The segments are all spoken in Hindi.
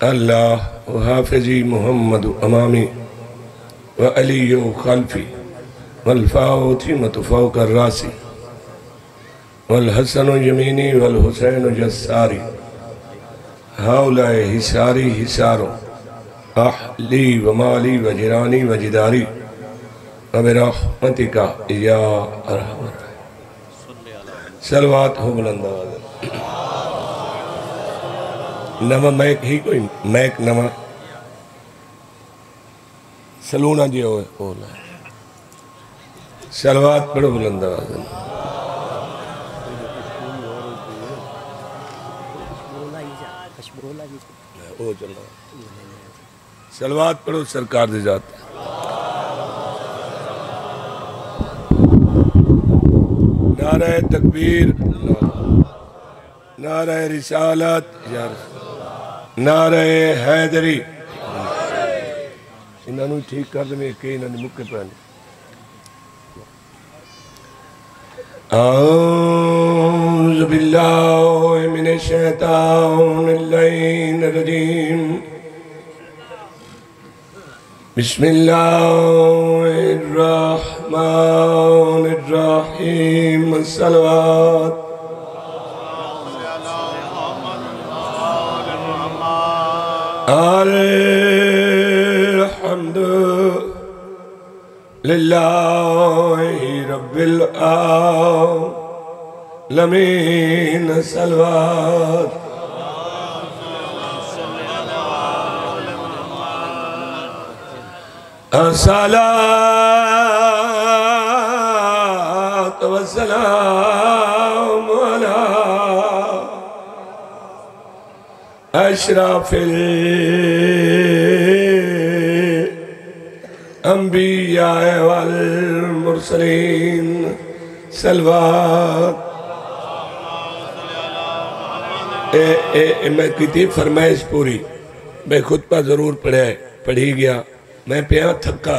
अल्लाह व हाफिजी मुहम्मद अमामी व अली खल्फी वल फातिमतु फौक रासी वल हसन यमीनी वल हुसैन जस्सारी हाउलाए हिसारी हिसारो अहली व माली व जिरानी व जिदारी व बिरहमतिका या अरहमर सलवात हो बुलंद आवाज़। नवा मैक ही कोई मैक नवा सलूना जी हो सलवात पढ़ो बुलंद आवाज़। ओ चलो सलवात पढ़ो सरकार दी जात। नारे तकबीर, नारे रिसालत, नारे हैदरी। इन्होंने ठीक कर देने के इन्होंने मुक्के पैने। औज़ु बिल्लाहि मिनश शैतानिर रजीम। बिस्मिल्लाहिर रहमानिर रहीम। सलवात। अल्हम्दुलिल्लाहि रब्बिल आलमीन। सलवात। अस्सलात वस्सलाम अला अशरफिल अंबिया वल मुरसलीन। सलवात। मैं की फरमाइश पूरी मैं खुतबा जरूर पढ़ी गया। मैं पिया थका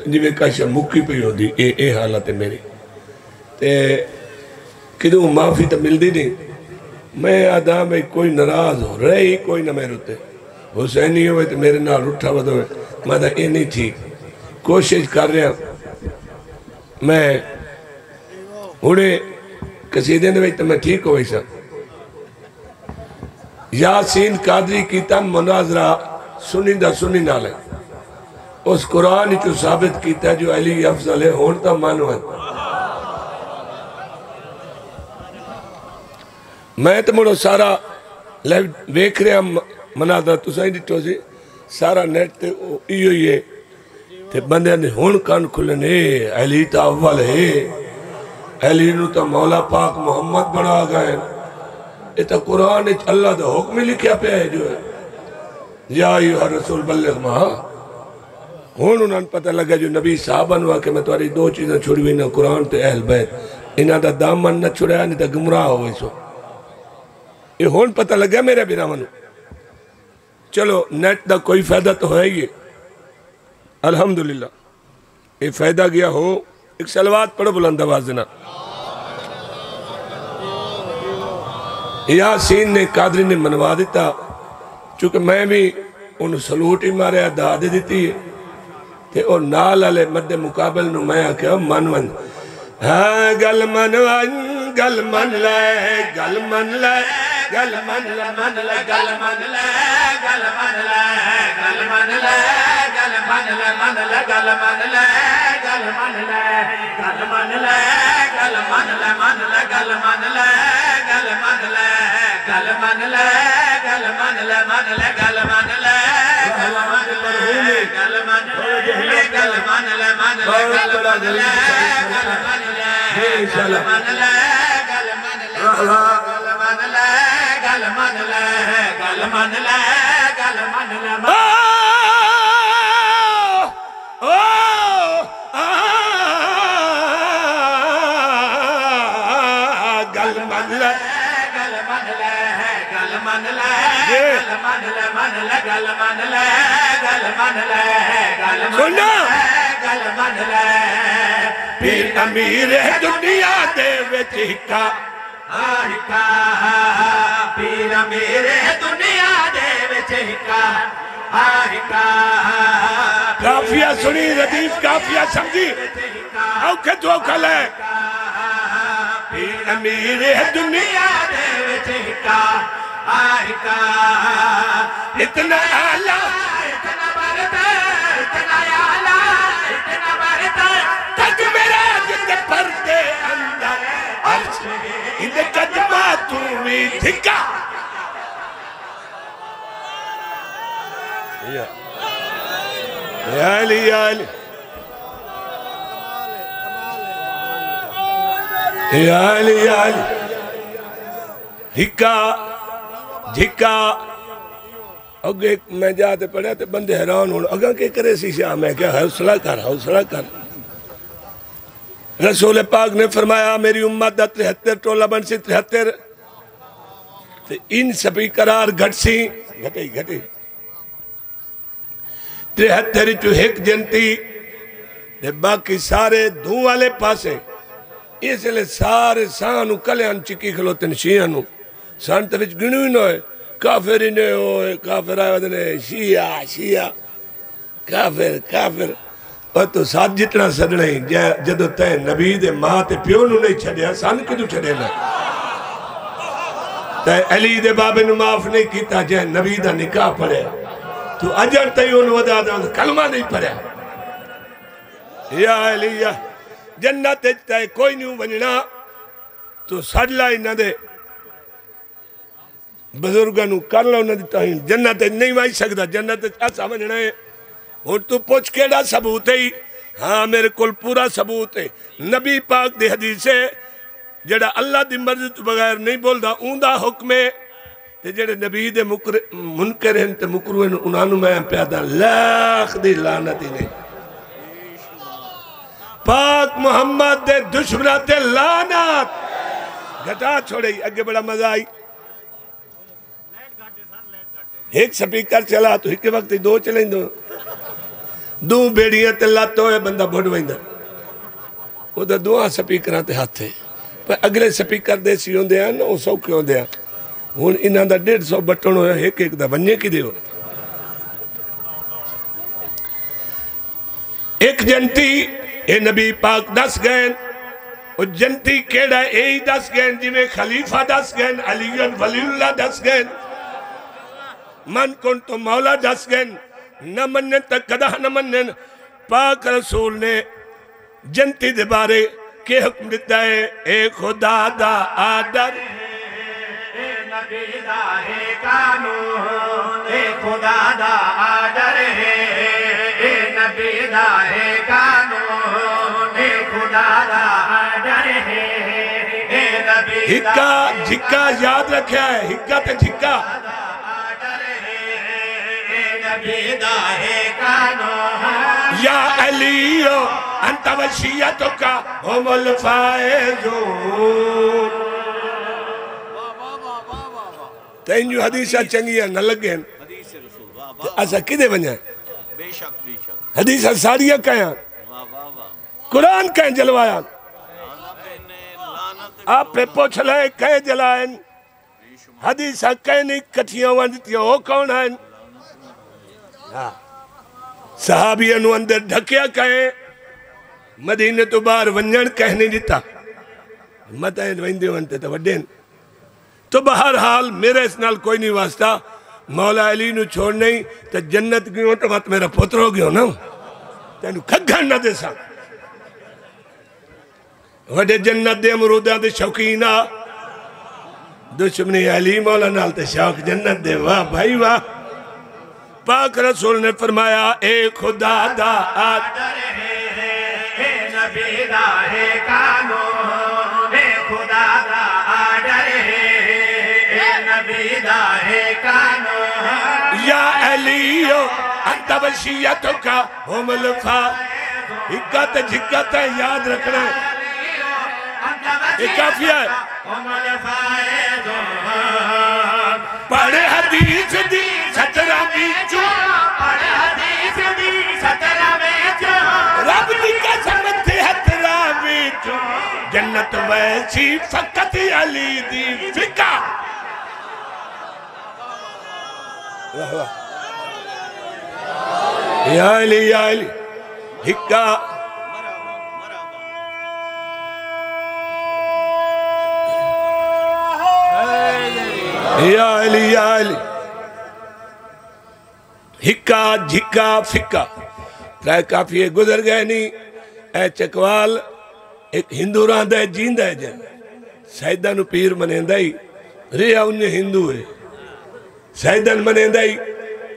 जिमें कश मुक्की पी होती ये हालत है मेरी ते किदू माफ़ी तो मिलती नहीं। मैं आदा भाई कोई नाराज हो रही कोई ना मेरे उत्ते हुसैनी हो तो मेरे नाल उठा वध हो मैं तो ये नहीं ठीक कोशिश कर रहा। मैं हुणे कसीदे तो मैं ठीक हो सा। यासीन कादरी कीता मुनाजरा सुनी दा सुनी नाल उस कुरान चो साबित किया जो अली अफजल है हुण तो मन है। मैं तो मुड़ो सारा वेख रहा मनाजरा तुसा ही दिठो सी सारा नेट ते इहो ही है ते बंदे ने हुण कान खुलने अली तो अव्वल है अली नू तो मौला पाक मोहम्मद बना गए। ये तो कुरान अल्लाह का हुक्म लिखा पे है जो है या अय्युहा रसूल बल्लिग मा। हुण उन्होंने पता लगा जो नबी साहबन हुआ कि मैं तुम्हारी दो चीज़ें छुड़ी हुई ना कुरान ते अहल बैत इन्हों का दामन न छुड़ाया नहीं तो गुमराह हो सो। ये हुण पता लगा मेरे बिरावन। चलो नेट का कोई फायदा तो है ही अल्हम्दुलिल्लाह ये फायदा गया हो। एक सलवात पढ़ो बुलंद आवाज़ ना। यासीन ने कादरी ने मनवा दिता चूंकि मैं भी उन्हें सलूट ही मारिया दाद दी ते और नाल वाले मध्य मुकाबल नु मैं आख्या मन वन हाँ गल मन वन गल मन ले गल मन ले गल मन ले मन ले गल मन ले गल मन ले गल मन ले गल मन ले मन ले गल मन ले गल मन ले गल मन ले गल मन ले मन ले गल मन ले गल मन ले गल मन ले गल मन ले मन ले गल मन ले गल मन ले गल मन ले गल मन ले मन ले गल मन ले गल मन ले गल मन ले गल मन ले गल मन ले गल मन ले गल मन ले गल मन ले पीर अमीर दुनिया दे विच हिक्का हिक्का पीर मेरे दुनिया दे विच हिक्का हिक्का काफिया सुनी रदीफ काफिया समझी औखे तो औखा ले पीर मेरे दुनिया दे विच हिक्का हिक्का इतना आला इतना बरता इतना आला इतना बरता तक मेरा जिंदे पर्दे अंदर अर्श इधे कदमा तू भी धिक्का या अली अली अली अली धिक्का धिक्का अगे मैं जाते पढ़िया तो बंदे हैरान हो अगर के करे सी शाह मैं क्या हौसला कर रसूल पाक ने फरमाया मेरी उम्मत दा 73 टोला बन सी 73 ते इन सभी करार घट सी घटे 73 चो एक जनती ते बाकी सारे धू वाले पासे इसलिए सारे सानू कल्याण चिकी खलोते शिया नु संत विच गिणू ही ना काफिर ही ने होए काफिर आए ने शिया शिया काफिर काफिर और तो साथ जितना सदना ही जदों तै नबी दे मां ते प्यो नु नहीं छड़िया सन किदू छड़े ना तै अली दे बाबे नु माफ नहीं कीता जे नबी दा निकाह पढ़िया तू अजर तई उन वदा दा कलमा नहीं पढ़िया या अली या जन्नत तै कोई नहीं वणना तू सड़ला ही ना दे बुजुर्गों नु कर लो ना ताई जन्नत नहीं वाई सकदा जन्नत असा वणना है हुण तू पुछ केड़ा सबूत है हाँ मेरे कोल पूरा सबूत है नबी पाक दी हदीस है जेड़ा अल्लाह दी मर्जी तो बगैर नहीं बोलदा ऊंदा हुक्म है ते जेड़े नबी दे मुनकर हैं ते मुकरू हैं उन्हां नु मैं प्यादा लाख दी लानत ही नहीं पाक मोहम्मद दे दुश्मनां ते लानत घटा छोड़े अगे बड़ा मजा आई एक स्पीकर चला तो एक वक्त दो चलें दो बेड़ियां ते लत होए बंदा बुढ़ वेंदा उधर दोआं स्पीकरां ते हथ है पर अगले स्पीकर देसी होंदे हैं वो सौखे होंदे हैं हुण इन्हां दा 150 बटन होया एक एक दा वन्ने कि दियो एक जनती ए नबी पाक दस गए और जनती केड़ा यही दस गए जिमें खलीफा दस गए अली वलीउल्लाह दस गए मन कुन तो मौला दस गए न मनन तक कदा न मनन पाक रसूल ने जनती दे बारे के हुक्म दिता है ए खुदा दा आदर ए नबी दा है कानून ए खुदा दा आदर है ए नबी दा है कानून ए खुदा दा आदर है ए नबी हिक्का झिक्का याद रखा है हिक्का ते झिक्का या अलियो अंत वशियतों का हुमुल फायज़ून तेंजू हदीसा चंगिया न लगे असा किदे वञा बेशक बेशक हदीसा साड़िया कया कुरान कह जलवाया आप पे पूछ ले कह जलायन हदीसा कह नहीं कठिया वंदियो हो कौन है सहाबिया नु अंदर ढकिया कहे मदीने तो बाहर वंजन कह नहीं दिता मत वेंदे वंते तो वड्डे तो बहरहाल मेरे इस नाल कोई नहीं वास्ता मौला अली नु छोड़ नहीं तो जन्नत गयो तो मत मेरा पुत्र हो गयो ना तेन खगन न देसा वड्डे जन्नत दे अमरूदां दे शौकीन आ दुश्मनी अली मौला नाल ते शौक जन्नत दे वाह भाई वाह पाक रसूल ने फरमाया ए खुदा दा आदर है ए नबी दा है कानून ए खुदा दा आदर है ए नबी दा है कानून या अलियो अंत वशियतों का हुमुल फायज़ून हिक्का ते झिक्का ते याद रखना ये काफिया है पढ़े हदीस दी सतरा बीचू पढ़े हदीस दी सतरा बीचू रब दी कसम ते हतरा बीचू जन्नत वैसी फकत अली दी फिका। या अली हिक्का या अली हिक्का झिक्का फिक्का। प्राय काफी गुजर गए नहीं। ए चकवाल एक हिंदू रहा है जींदा है जन सैदा नु पीर मनेंदा ही रिया उन हिंदू है सैदन मनेंदा ही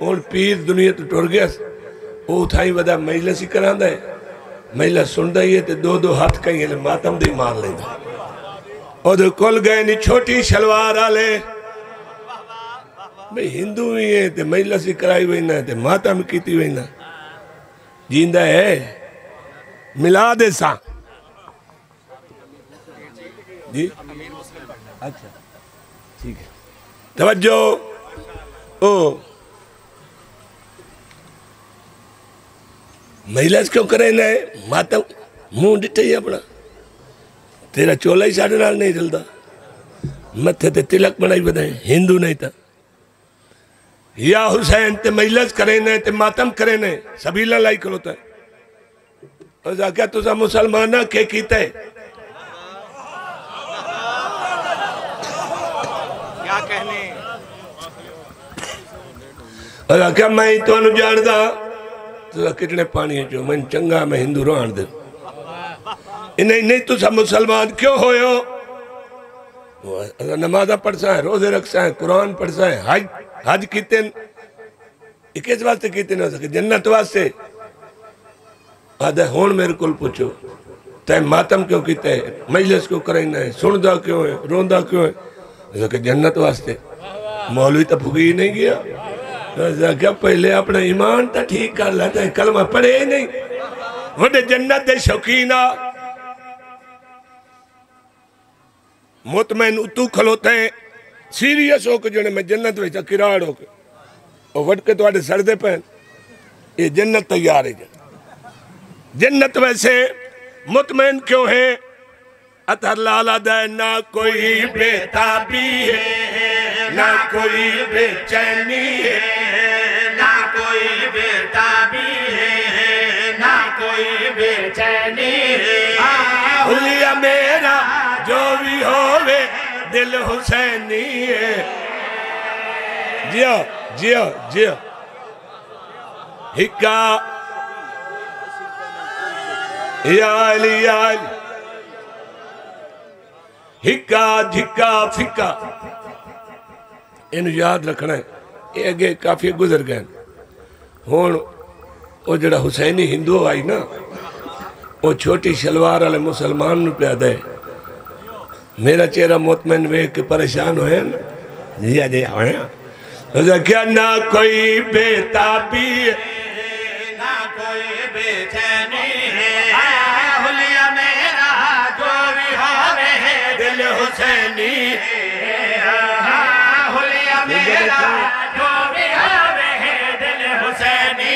हुण पीर दुनिया तो टुर गया। वो थाई वदा मजलिस ही करांदा है। मजलिस सुनदा ही है ते दो दो हाथ कहीं मातम दी मार लेंदा। ओदे कोल गए नी छोटी शलवार वाले भाई हिंदू ही है ते मजलिस ही कराई वही ते मातम कीती वही जींदा है मिला दे सा जी। अच्छा ठीक है तवज्जो। ओ महिलास क्यों करे ना मातम मुंह डिटे ही अपना तेरा चोला ही साढ़े नाल नहीं चलता मथे ते तिलक बनाई बधाए हिंदू नहीं था। या हुसैन ते महिलास करे ने ते मातम करे ने सबीला लाई खलोता है। और क्या तुसा मुसलमान के कीता है क्या कहने। और क्या मैं तो जानदा तुसा कितने पानी चो मैं चंगा मैं हिंदू रहन दे नहीं नहीं तुसा मुसलमान क्यों होयो। नमाजा पढ़सा है रोजे रखसा है कुरान पढ़सा है हज हज कीते किस वास्ते कीते ना सके जन्नत वास्ते। आधा हुण मेरे को पूछो तै मातम क्यों कीते मजलिस क्यों करना है सुनदा क्यों है रोंदा क्यों है कि जन्नत वास्ते। मौलवी तो फुगी नहीं गया क्या पहले अपना ईमान तो ठीक कर लेता है कलमा पढ़े ही नहीं वडे जन्नत दे शौकीन आ मुतमैन उतू खलोते हैं सीरियस होकर जो मैं जन्नत में किराड़ होकर और वट के थोड़े सड़दे पैन ये जन्नत तैयार है। जन्नत वैसे मुतमैन क्यों है अतर लाला दे ना कोई बेताबी है ना कोई बेचैनी है ना कोई बेताबी है ना कोई बेचैनी है। हुलिया मेरा जो भी होवे दिल हुसैनी है। जिया जिया जिया हिक्का या अली हिक्का झिक्का फिक्का इन याद रखना है। ये अगे काफी गुजर गए हुण वो जड़ा हुसैनी हिंदू आई ना वो छोटी शलवार वाले मुसलमान नु पिया दे। मेरा चेहरा मुतमैन वेख के परेशान होए जिया जी होया क्या ना कोई बेताबी ना कोई बेचैनी है। हुलिया मेरा जो भी होवे दिल हुसैनी हुलिया मेरा जो भी होवे दिल हुसैनी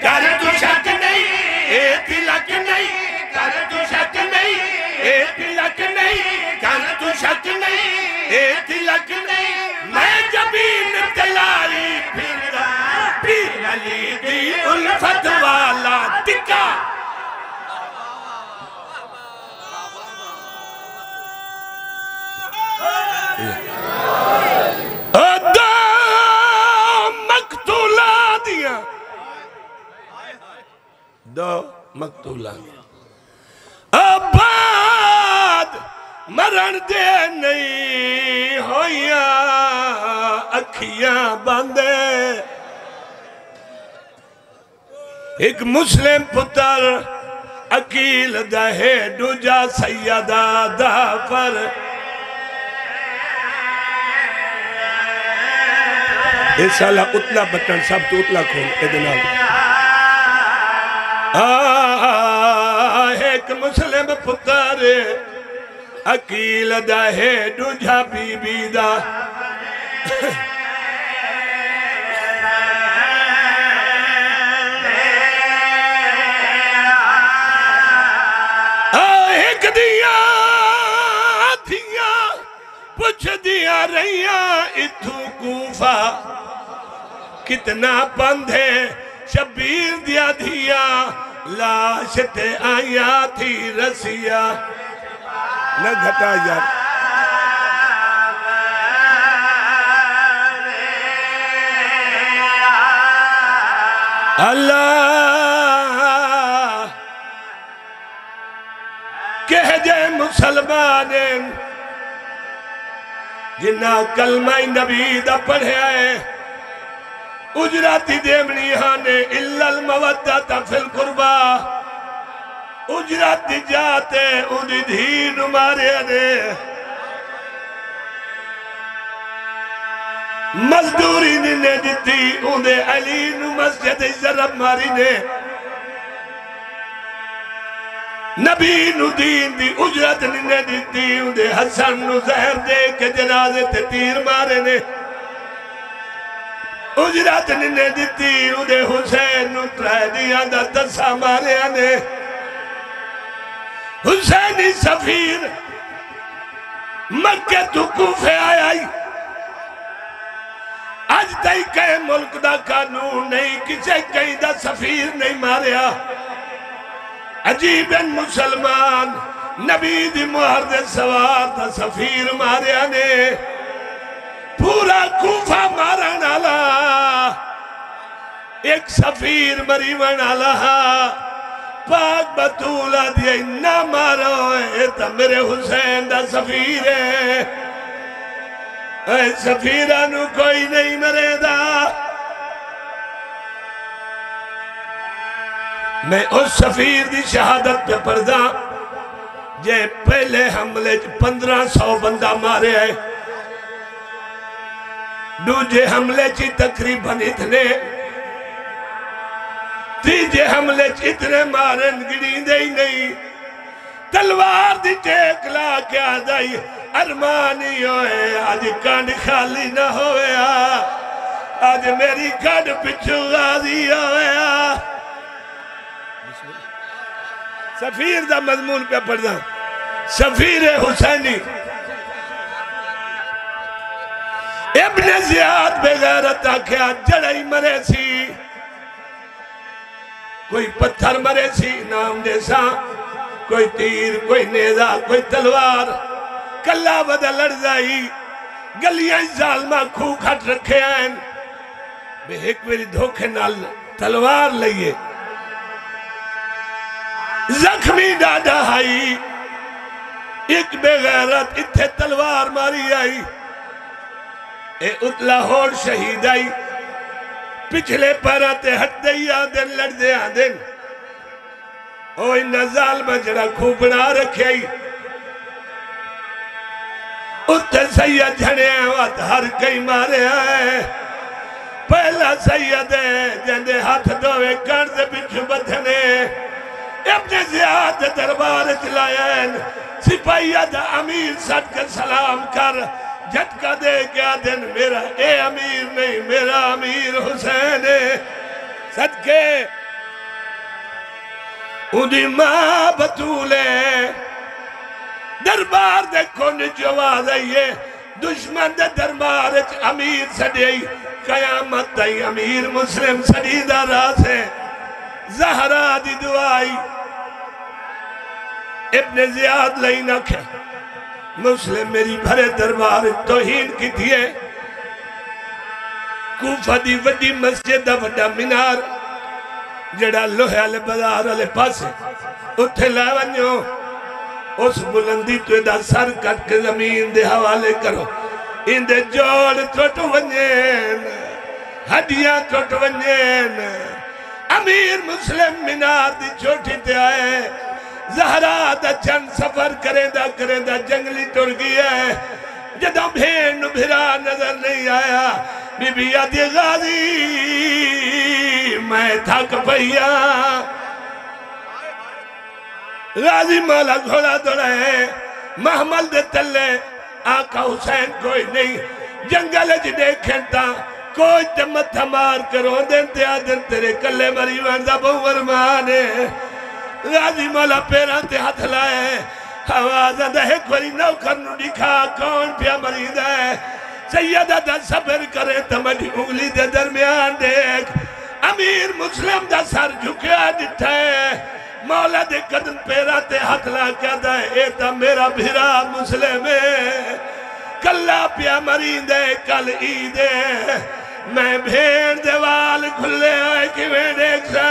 कर तू शक नहीं ए तिलक नहीं कर तू शक नहीं ए तिलक नहीं कर तू शक नहीं ए तिलक नहीं मैं जबीन तलाई फिरदा पीर अली दी उल्फत वाला टिक्का। मकतूला दिया दो मकतूला आबाद मरण दे नहीं होया अखियां बंदे। एक मुस्लिम पुत्र अकील दहे दूजा सैयदा दा पर साला उतला बटन सब तो उतला खोल एक मुस्लिम पुत्र अकील दा है दूजा बीबी दा तकदिया थिया पुछ दिया रहिया इथू कूफा कितना पंधे शबीर दिया धिया लाश ते आया थी रसिया न घटा यार अल्लाह कह जाए मुसलमान जिन्ना कलमा नबी दा पढ़िया है उजराती देवनी हाने इल्लल मवद्दत फिल कुर्बा उजराती जाते उदी धी नु मारे ने मजदूरी ने दी उदे अली नु मस्जिद जरब मारी ने नबी नु दीन दी उजरत ने दी उदे हसन नु जहर दे के जनाजे ते तीर मारे ने उजरत ने दी उदे हुसैन नु त्रैदियां दा दसा मारे ने हुसैनी सफीर मक्के तू कूफे आया आज तई कहे मुल्क दा कानून नहीं किसे कहीं दा सफीर नहीं मारिया अजीब मुसलमान नबी दी मुहर दे सवार दा सफीर मारिया ने पूरा कूफा मारन आला एक सफीर मरीवन आला पाक बतूला दिया ना मारो ये तो मेरे हुसैन दा सफीर है सफीरा नु कोई नहीं मरेदा मैं उस सफीर दी शहादत पे पढ़दा जे पहले हमले 1500 बंदा मारे है दूजे हमले ची तकरीबन इतने तीजे हमले इतने मारन गिरींदे ही नहीं तलवार दी टेक ला के आ जाई अरमानी होए आज कंड खाली ना होए आज मेरी कंड पिछू गाजी होए सफीर दा मजमून पे पढ़दा सफीर हुसैनी इब्ने जियाद बेगैरत आख्या जड़ई मरे सी कोई पत्थर मरे सी नाम देसा कोई तीर कोई नेजा कोई तलवार कला बदा लड़ जाई गलियां जालमा खूह खट रखे हैं बे एक मेरी धोखे नाल तलवार लइए जख्मी डाडा आई एक बेगैरत इत्थे तलवार मारी आई ए उतला होड़ शहीद आई पिछले पैरा ते हटदे ही आदन लड़दे आदन ओ इन्ना जालमा जड़ा खूह बना रखे उत्ते सैयद झड़े हर कई मारे है पहला सैयद है जंदे हाथ धोवे कर दे पिछू बधने अपने जियाद दरबार चलाया सिपाहिया दा अमीर सट के सलाम कर झटका दे क्या दिन मेरा ए अमीर नहीं मेरा अमीर हुसैन सदके उदी मां बतूले दरबार दे कोन जवाब आइए दुश्मन दे दरबार अमीर सदे कयामत ताई अमीर मुस्लिम सदीदा रास है ज़हरा दी दुआई इब्ने ज़ियाद लई न खे मुस्लिम मेरी भरे दरबार तौहीन की थी कूफा दी वड्डी मस्जिद दा वड्डा मीनार जड़ा लोहे वाले बाजार वाले पासे उत्थे ला वञो उस बुलंदी तो दा सर कट के जमीन दे हवाले करो इंदे जोड़ टुट वञेन हड्डियां टुट वञेन अमीर मुस्लिम मीनार दी चोटी ते आए ज़हरा दा चंद सफर करेंदा जंगली टुर गया है जदा भेड़ भिरा नजर नहीं आया बीबी आदि गाजी मैं थक पैया गाजी माला घोड़ा दौड़ा है महमल दे तले आका हुसैन कोई नहीं जंगल च देखें ता कोई ते मथा मार करो दिन ते आदन तेरे कल्ले मरी वंदा बहु अरमान गाजी माला पैरां ते हाथ लाए आवाज आंदा एक बारी नौकर नूं दिखा कौन पिया मरीदा है। सैयदा दा सब्र करे तो मेरी उंगली दे दरमियान देख अमीर मुस्लिम दा सर झुकिया दिता है। मौला दे कदम पैरा ते हाथ ला कहदा है ए ता मेरा भिरा मुस्लिम है कल्ला पिया मरींदे कल ईद है। मैं भेड़ दे वाल खुले होए किवें देखा